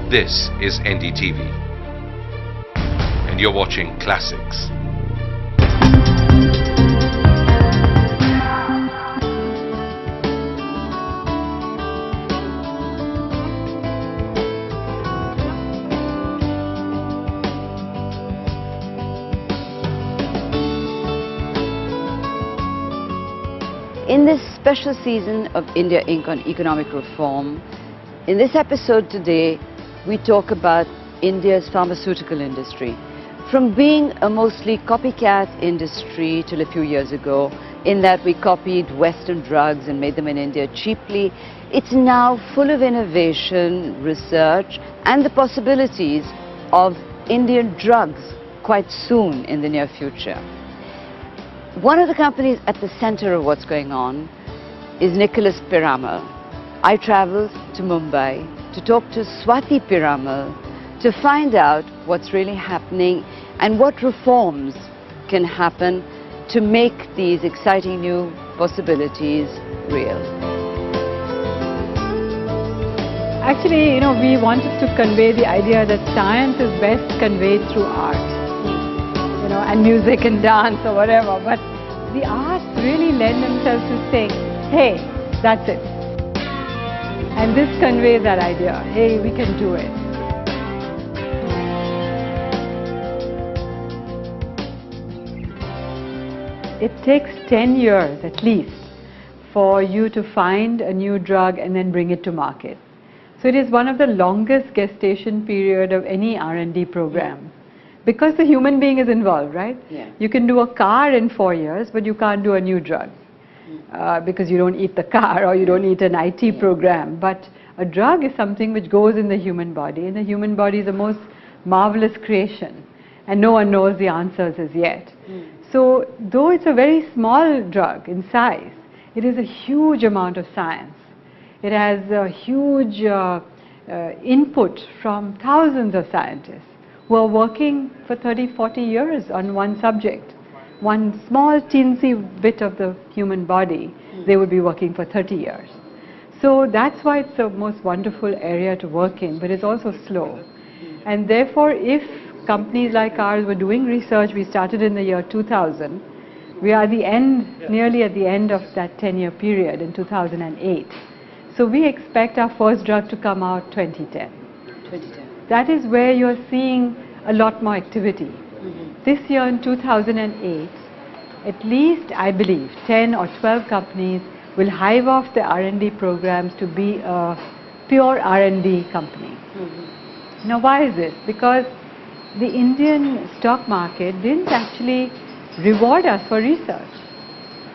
This is NDTV, and you're watching Classics. In this special season of India Inc. on economic reform, in this episode today, we talk about India's pharmaceutical industry. From being a mostly copycat industry till a few years ago, in that we copied Western drugs and made them in India cheaply, it's now full of innovation, research, and the possibilities of Indian drugs quite soon in the near future. One of the companies at the center of what's going on is Nicholas Piramal. I traveled to Mumbai to talk to Swati Piramal to find out what's really happening and what reforms can happen to make these exciting new possibilities real. Actually, we wanted to convey the idea that science is best conveyed through art. And music and dance or whatever, but the arts really lend themselves to say, hey, that's it. And this conveys that idea, hey, we can do it. It takes 10 years at least for you to find a new drug and then bring it to market. So it is one of the longest gestation period of any R&D program. Because the human being is involved, right? Yeah. You can do a car in 4 years, but you can't do a new drug because you don't eat the car or you don't eat an IT program. But a drug is something which goes in the human body, and the human body is the most marvelous creation, and no one knows the answers as yet. So though it's a very small drug in size, it is a huge amount of science. It has a huge input from thousands of scientists who are working for 30, 40 years on one subject. One small teensy bit of the human body, they would be working for 30 years. So that's why it's the most wonderful area to work in, but it's also slow. And therefore, if companies like ours were doing research, we started in the year 2000, we are at the end, nearly at the end of that 10-year period in 2008. So we expect our first drug to come out 2010. 2010. That is where you're seeing a lot more activity. This year in 2008, at least I believe 10 or 12 companies will hive off their R&D programs to be a pure R&D company. Now why is this? Because the Indian stock market didn't actually reward us for research.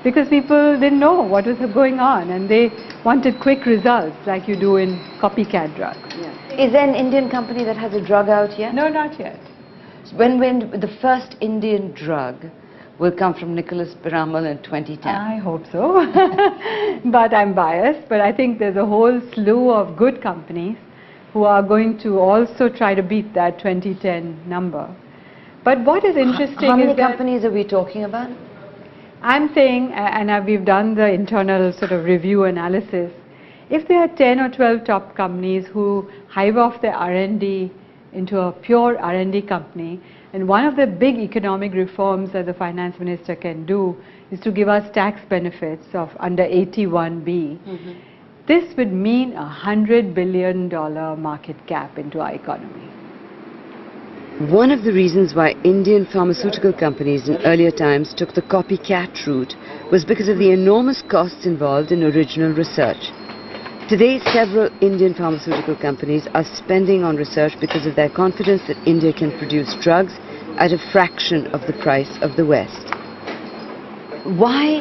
Because people didn't know what was going on and they wanted quick results like you do in copycat drugs. Is there an Indian company that has a drug out yet? No, not yet. When the first Indian drug will come from Nicholas Piramal in 2010? I hope so. But I'm biased. But I think there's a whole slew of good companies who are going to also try to beat that 2010 number. But what is interesting How many is that companies are we talking about? I'm saying, and we've done the internal sort of review analysis, if there are 10 or 12 top companies who hive off their R&D into a pure R&D company, and one of the big economic reforms that the finance minister can do is to give us tax benefits of under 81B, this would mean $100 billion market cap into our economy. One of the reasons why Indian pharmaceutical companies in earlier times took the copycat route was because of the enormous costs involved in original research. Today, several Indian pharmaceutical companies are spending on research because of their confidence that India can produce drugs at a fraction of the price of the West. Why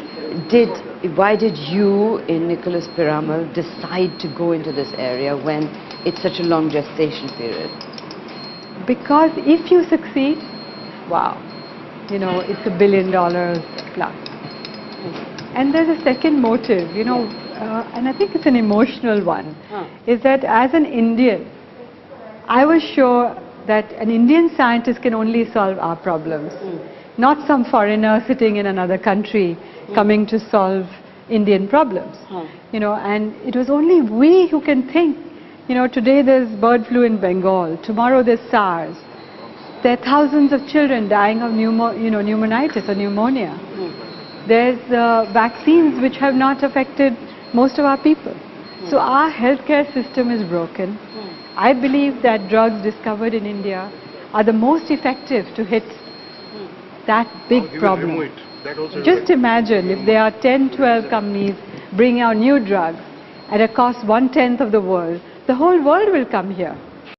did you in Nicholas Piramal decide to go into this area when it's such a long gestation period? Because if you succeed, wow, it's $1 billion plus. And there's a second motive, and I think it's an emotional one, is that as an Indian, I was sure that an Indian scientist can only solve our problems, not some foreigner sitting in another country coming to solve Indian problems. And it was only we who can think You know, today there's bird flu in Bengal, tomorrow there's SARS. There are thousands of children dying of pneumonitis or pneumonia. There's vaccines which have not affected most of our people. So our healthcare system is broken. I believe that drugs discovered in India are the most effective to hit that big problem. Just imagine if there are 10, 12 companies bringing out new drugs at a cost 1/10 of the world, the whole world will come here.